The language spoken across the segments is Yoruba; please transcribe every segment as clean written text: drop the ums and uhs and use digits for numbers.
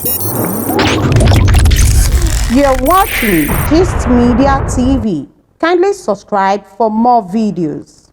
You're watching Gist Media TV. Kindly subscribe for more videos.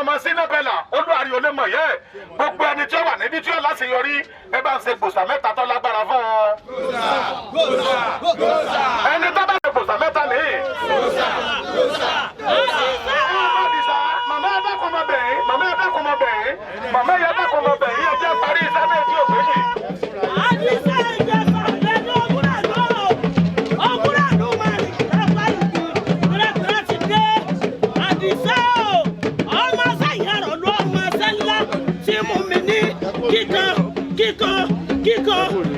ọmọ Shina Peller olúwarí olómọ yẹ gbogbo ẹni tí ó wà níbi tí ó láṣeyọrí ẹ bá ń ṣe gbòòsà mẹ́ta tó lágbára fún ọ. ẹni tó bá ṣe gbòòsà mẹ́ta nìyí. màmá ẹ dákun ọmọ bẹ̀yìn màmá ẹ dákun ọmọ bẹ̀yìn màmá ẹ dákun ọmọ bẹ̀yìn ẹ jẹ́ parí iṣẹ́ náà tí ò gbé yìí. Kíkọ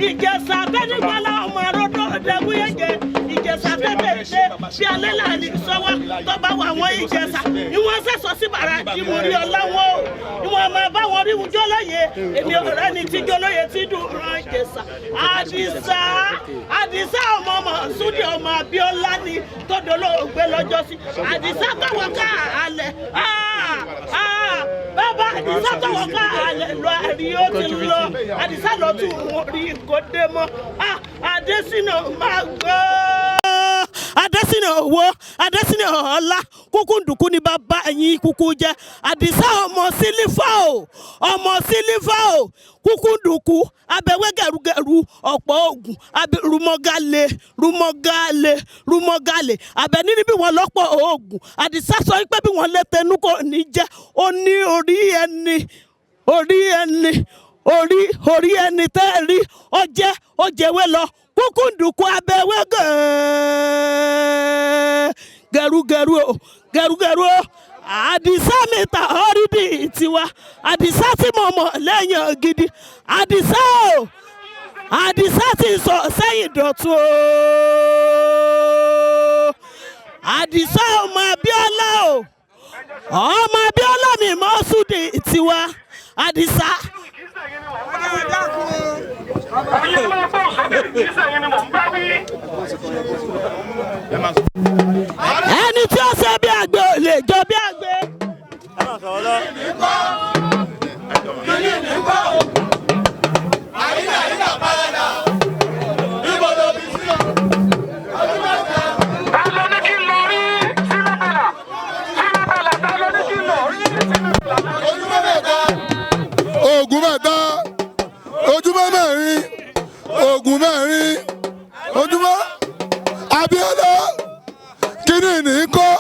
ìjẹsà abẹ́nigbọ́lá ọmọ arọ́dọ̀ ọ̀dẹ́gbẹ́yẹgẹ ìjẹsà Ìjẹ̀ṣà tẹ́tẹ̀ ṣe bí alẹ́ láàrin ìṣọwọ́ tó bá wà wọ́n Ìjẹ̀ṣà ìwọ̀n sẹ̀sọ sí bàrà ìmúrí ọláwọ́ ìwọ̀n máa bá wọn rí wùjọ́ lóye èmi ọ̀rẹ́ ni tíjọ́ lóye tí dùn rán Ìjẹ̀ṣà Àdìsá ọmọ Mọ̀súdì ọmọ Abíọ́lá ni tó dolóògbé lọ́jọ́ sí Àdìsá tọwọ́ ká àlẹ́ bàbá Àdìsá tọwọ́ ká àlẹ́ lọ àrí ó ti lọ Àdìsá lọ tún orí ìkọ́dé mọ́ Adésínà máa gbọ́. Adésínà owó Adésínà ọlá kúkú ndùkú ni bàbá ẹ̀yìn kúkú jẹ́ Àdìsá ọmọ sílífà o kúkú ndùkú abẹ́wẹ́ gẹ̀rúgẹ̀rú ọ̀pọ̀ oògùn rúmọ́gálẹ̀ abẹ níní bí wọ́n lọ́pọ̀ oògùn Àdìsá sọ pé bí wọ́n lè tẹnu kò ní jẹ́ ó ní orí ẹni tẹ́ rí ó jẹ́wé lọ kúkú ndùkú abẹ́wẹ́ gẹ̀rúgẹ̀rú o Àdìsá mi ta ọ́rídì tiwa Àdìsá tí mo mọ̀ lẹ́yìn gidi Àdìsá ti sọ sẹ́yìn dọ̀tun o Àdìsá ọmọ Abíọ́lá o ọmọ Abíọ́lá mi Mọ́súdì tiwa Àdìsá. Ẹni tí ó ṣe bí àgbẹ̀ ò lè jọ bí àgbẹ̀. Ògùn mẹ́rin ojúmọ́ Abíọ́lá kíní ní kọ́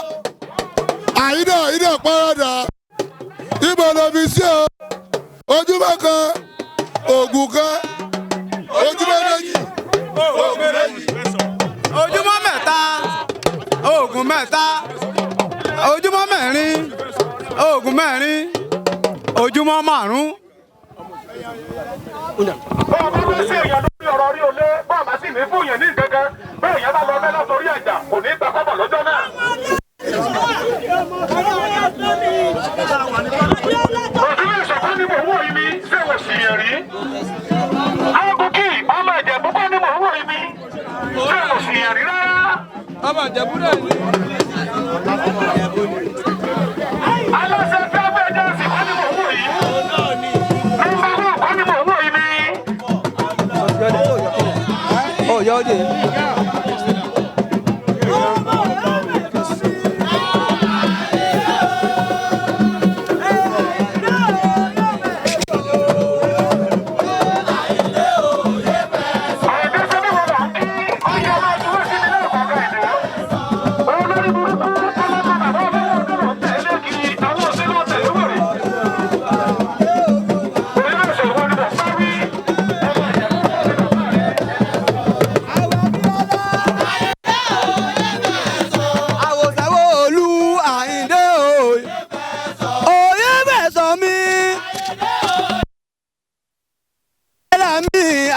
àyídà parada ìbọn lọ fi sí ọ ojúmọ́ kan ògùn kan ojúmọ́ méjì ojúmọ́ mẹ́ta ògùn mẹ́ta ojúmọ́ mẹ́rin ògùn mẹ́rin ojúmọ́ márùn. Bọ́ọ̀ bá sí èèyàn lórí ọ̀rọ̀ orí olé bọ́ọ̀ bá sì ní fún yẹn ní gẹ́gẹ́ bẹ́ẹ̀ yẹn bá lọ mẹ́lá torí ẹ̀jà kò ní gbà kọ́bọ̀ lọ́jọ́ náà. Òṣìlẹ̀ ìṣọ̀kan ni mò ń wò yìí ni ṣé wò sì yẹn rí? Ágùnkì ọmọ Ìjẹ̀bú kọ́ ni mò ń wò yìí ni ṣé wò sì yẹn rí rárá? Ọmọ Ìjẹ̀bú náà ni. Aláṣẹ fẹ́ bẹ́ẹ̀ jẹ́ òsì kọ́ ni mò ń wò yìí. Oh, y'all did.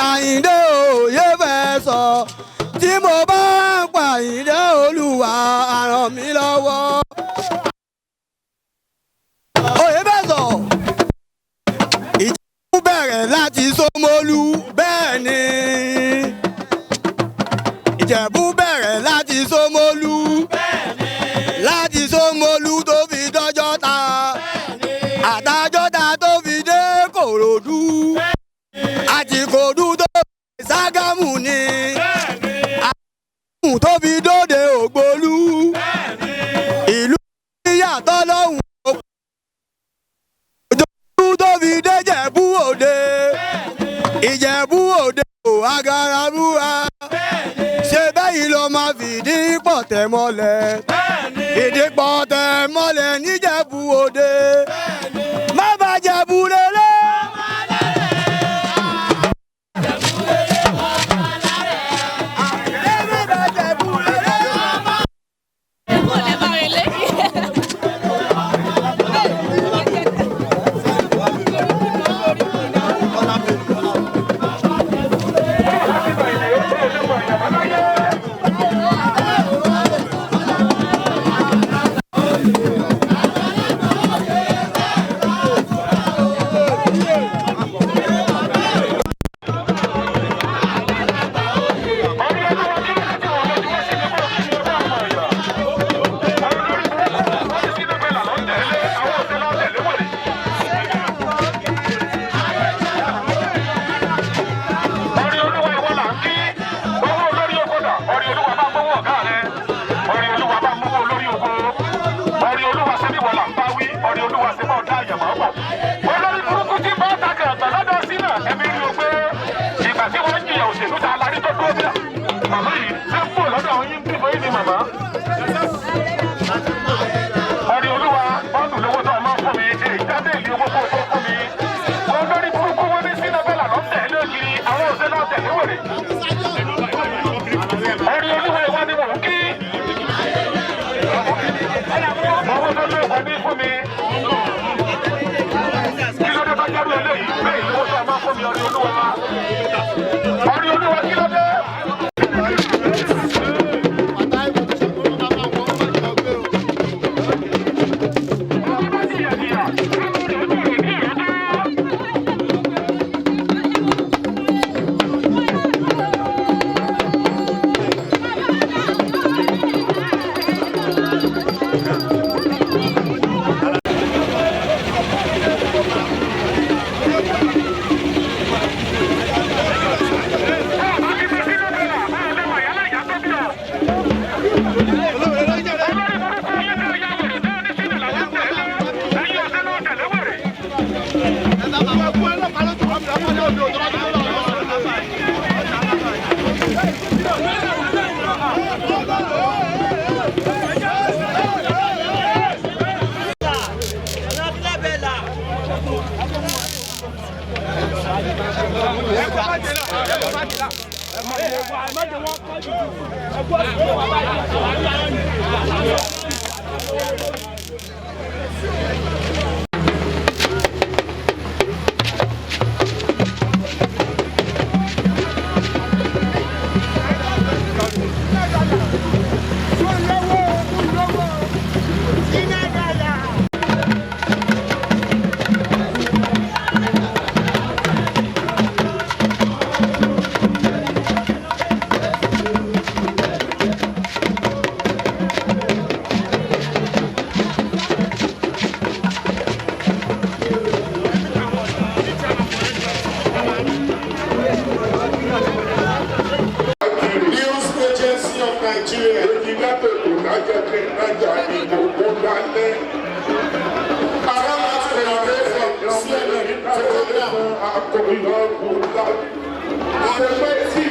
Àyìndé òye fẹ́ sọ tí mo bá ń pa Àyìndé Olúwa á ràn mí lọ́wọ́. Òye fẹ́ sọ Ìjẹ̀bú bẹ̀rẹ̀ láti Ṣómólú bẹ́ẹ̀ ni Ìjẹ̀bú bẹ̀rẹ̀ láti Ṣómólú láti Ṣómólú tó fi dọ́jọ́ta àtàjọ́ta tó fi dé Kòròdú àti Kòròdú tó fi Ṣàgámù ni àti tó fi dóde Ògbólú ìlú yàtọ̀ lọ́hùn Òjòlú tó fi dé Ìjẹ̀bú Òde Ìjẹ̀bú Òde ò agara búra ṣe bẹ́yìí ló máa fìdí pọ̀tẹ́ mọ́lẹ̀ fìdí pọ̀tẹ́ mọ́lẹ̀ níjẹ̀bú Òde má bàjẹ́ búrẹ́lẹ́. Ọ̀rẹ́ olúwa ìwà ni mò ń kí. Ọwọ́ tó lé ìwà ní fún mi. Kí ló dé bá jẹ́rú eléyìí? Bẹ́ẹ̀ ni wọ́n sọ máa fún mi ọ̀rẹ́ olúwa. Ọ̀rẹ́ olúwa kí ló dé?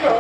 I'm